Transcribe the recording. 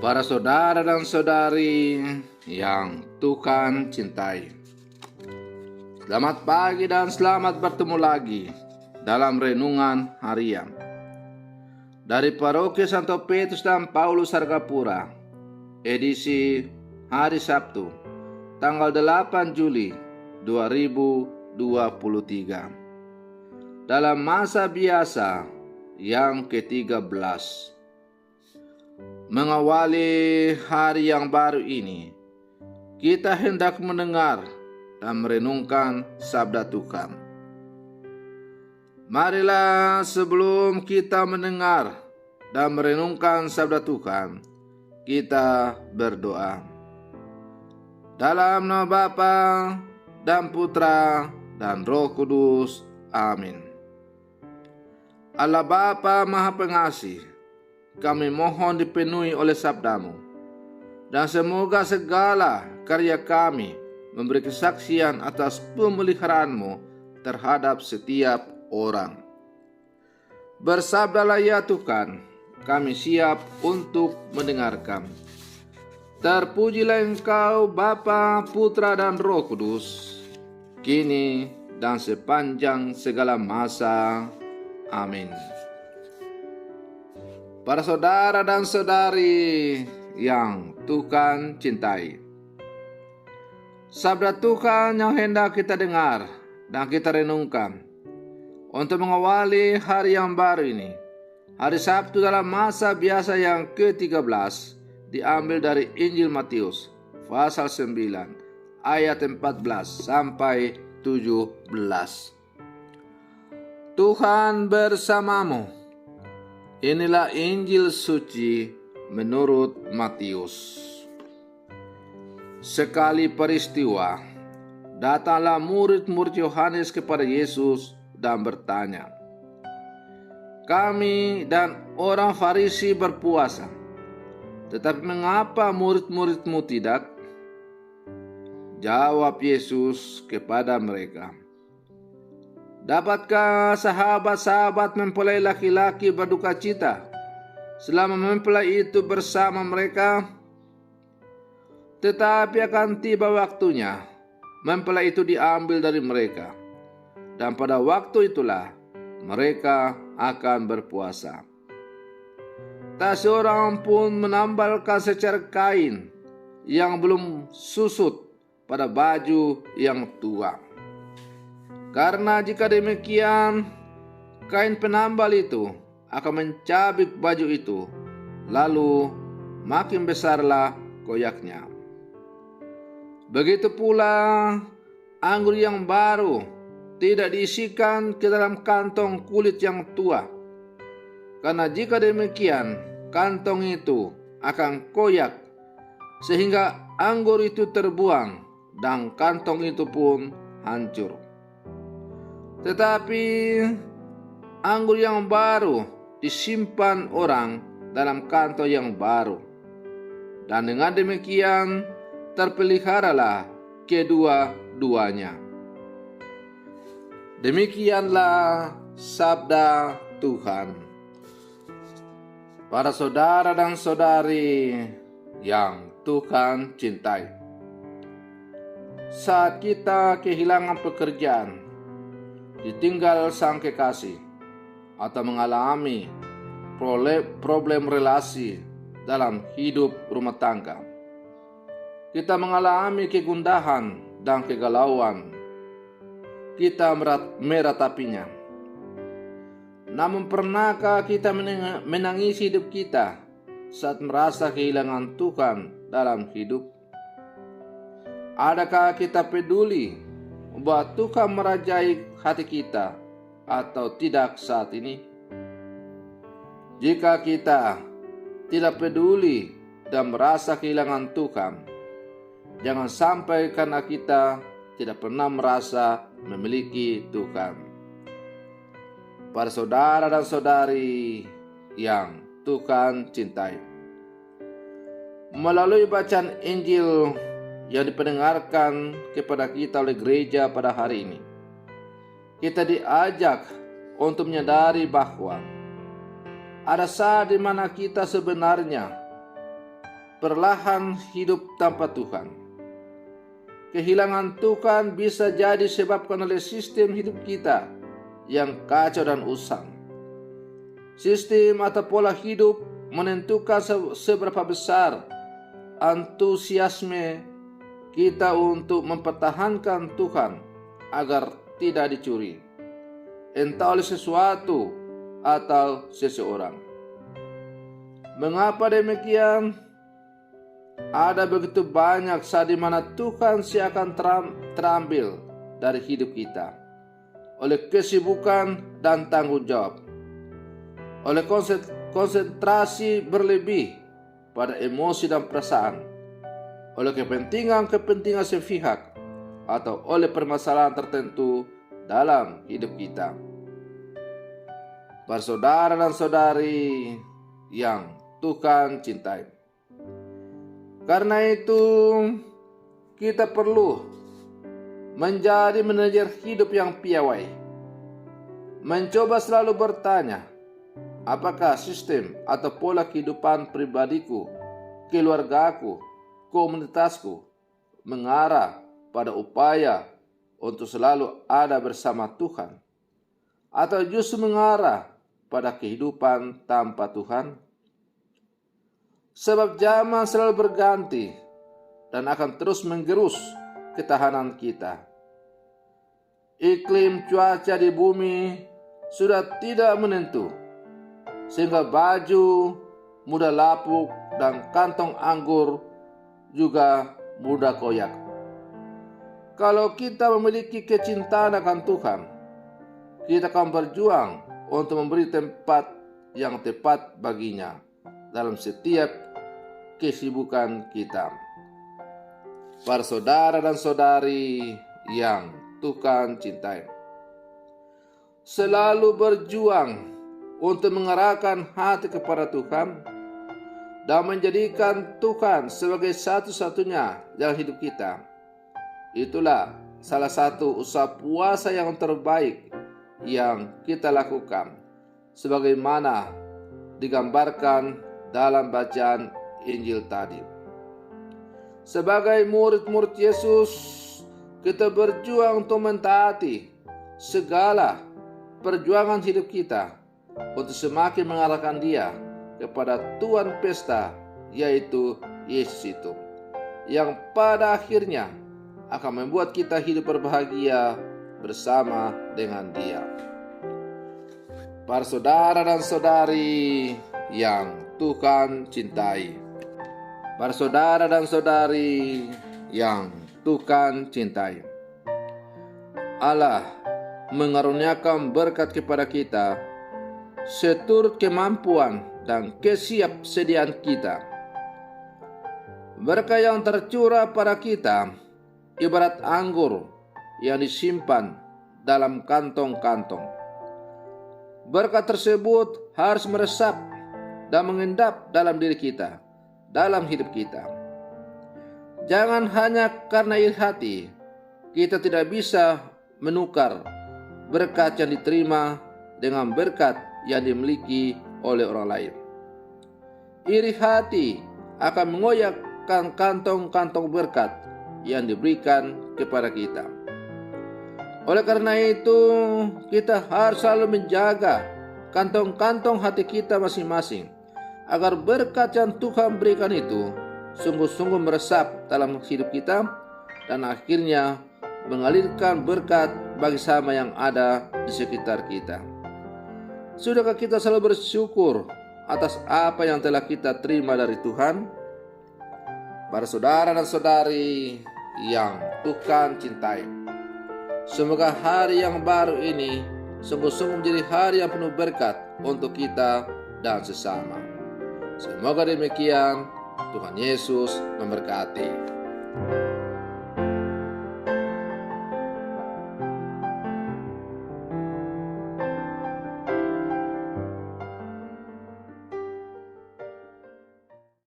Para saudara dan saudari yang Tuhan cintai, selamat pagi dan selamat bertemu lagi dalam renungan harian dari Paroki Santo Petrus dan Paulus Hargapura, edisi hari Sabtu, tanggal 8 Juli 2023, dalam masa biasa yang ke-13. Mengawali hari yang baru ini, kita hendak mendengar dan merenungkan sabda Tuhan. Marilah sebelum kita mendengar dan merenungkan sabda Tuhan, kita berdoa. Dalam nama Bapa dan Putra dan Roh Kudus. Amin. Allah Bapa Maha Pengasih, kami mohon dipenuhi oleh sabdamu, dan semoga segala karya kami memberi kesaksian atas pemeliharaanmu terhadap setiap orang. Bersabdalah ya Tuhan, kami siap untuk mendengarkan. Terpujilah Engkau Bapa, Putra dan Roh Kudus, kini dan sepanjang segala masa. Amin. Para saudara dan saudari yang Tuhan cintai, sabda Tuhan yang hendak kita dengar dan kita renungkan untuk mengawali hari yang baru ini, hari Sabtu dalam masa biasa yang ke-13, diambil dari Injil Matius pasal 9 ayat 14 sampai 17. Tuhan bersamamu. Inilah Injil suci menurut Matius. Sekali peristiwa, datanglah murid-murid Yohanes kepada Yesus dan bertanya, "Kami dan orang Farisi berpuasa, tetapi mengapa murid-muridmu tidak?" Jawab Yesus kepada mereka, "Dapatkah sahabat-sahabat mempelai laki-laki berduka cita selama mempelai itu bersama mereka? Tetapi akan tiba waktunya mempelai itu diambil dari mereka, dan pada waktu itulah mereka akan berpuasa. Tak seorang pun menambalkan secerca kain yang belum susut pada baju yang tua. Karena jika demikian, kain penambal itu akan mencabik baju itu, lalu makin besarlah koyaknya. Begitu pula anggur yang baru tidak diisikan ke dalam kantong kulit yang tua. Karena jika demikian, kantong itu akan koyak, sehingga anggur itu terbuang dan kantong itu pun hancur. Tetapi anggur yang baru disimpan orang dalam kantong yang baru, dan dengan demikian terpeliharalah kedua-duanya." Demikianlah sabda Tuhan. Para saudara dan saudari yang Tuhan cintai, saat kita kehilangan pekerjaan, ditinggal sang kekasih, atau mengalami problem relasi dalam hidup rumah tangga, kita mengalami kegundahan dan kegalauan, kita meratapinya. Namun pernahkah kita menangisi hidup kita saat merasa kehilangan Tuhan dalam hidup? Adakah kita peduli bahwa Tuhan merajai hati kita atau tidak saat ini? Jika kita tidak peduli dan merasa kehilangan Tuhan, jangan sampai karena kita tidak pernah merasa memiliki Tuhan. Para saudara dan saudari yang Tuhan cintai, melalui bacaan Injil yang dipendengarkan kepada kita oleh gereja pada hari ini, kita diajak untuk menyadari bahwa ada saat di mana kita sebenarnya perlahan hidup tanpa Tuhan. Kehilangan Tuhan bisa jadi disebabkan oleh sistem hidup kita yang kacau dan usang. Sistem atau pola hidup menentukan seberapa besar antusiasme kita untuk mempertahankan Tuhan agar tidak dicuri, entah oleh sesuatu atau seseorang. Mengapa demikian? Ada begitu banyak saat di mana Tuhan seakan terambil dari hidup kita oleh kesibukan dan tanggung jawab, oleh konsentrasi berlebih pada emosi dan perasaan, oleh kepentingan sepihak, atau oleh permasalahan tertentu dalam hidup kita. Para saudara dan saudari yang Tuhan cintai, karena itu kita perlu menjadi manajer hidup yang piawai, mencoba selalu bertanya, apakah sistem atau pola kehidupan pribadiku, keluargaku, komunitasku mengarah pada upaya untuk selalu ada bersama Tuhan, atau justru mengarah pada kehidupan tanpa Tuhan? Sebab zaman selalu berganti dan akan terus menggerus ketahanan kita. Iklim cuaca di bumi sudah tidak menentu, sehingga baju mudah lapuk dan kantong anggur juga mudah koyak. Kalau kita memiliki kecintaan akan Tuhan, kita akan berjuang untuk memberi tempat yang tepat baginya dalam setiap kesibukan kita. Para saudara dan saudari yang Tuhan cintai, selalu berjuang untuk mengarahkan hati kepada Tuhan dan menjadikan Tuhan sebagai satu-satunya dalam hidup kita. Itulah salah satu usaha puasa yang terbaik yang kita lakukan, sebagaimana digambarkan dalam bacaan Injil tadi. Sebagai murid-murid Yesus, kita berjuang untuk mentaati segala perjuangan hidup kita untuk semakin mengarahkan Dia kepada Tuhan pesta, yaitu Yesus itu, yang pada akhirnya akan membuat kita hidup berbahagia bersama dengan Dia. Para saudara dan saudari yang Tuhan cintai, para saudara dan saudari yang Tuhan cintai, Allah mengaruniakan berkat kepada kita seturut kemampuan dan kesiapsediaan kita. Berkat yang tercurah pada kita ibarat anggur yang disimpan dalam kantong-kantong. Berkat tersebut harus meresap dan mengendap dalam diri kita, dalam hidup kita. Jangan hanya karena iri hati kita tidak bisa menukar berkat yang diterima dengan berkat yang dimiliki oleh orang lain. Iri hati akan mengoyakkan kantong-kantong berkat yang diberikan kepada kita. Oleh karena itu, kita harus selalu menjaga kantong-kantong hati kita masing-masing, agar berkat yang Tuhan berikan itu sungguh-sungguh meresap dalam hidup kita dan akhirnya mengalirkan berkat bagi sama yang ada di sekitar kita. Sudahkah kita selalu bersyukur atas apa yang telah kita terima dari Tuhan? Para saudara dan saudari yang Tuhan cintai, semoga hari yang baru ini sungguh-sungguh menjadi hari yang penuh berkat untuk kita dan sesama. Semoga demikian. Tuhan Yesus memberkati.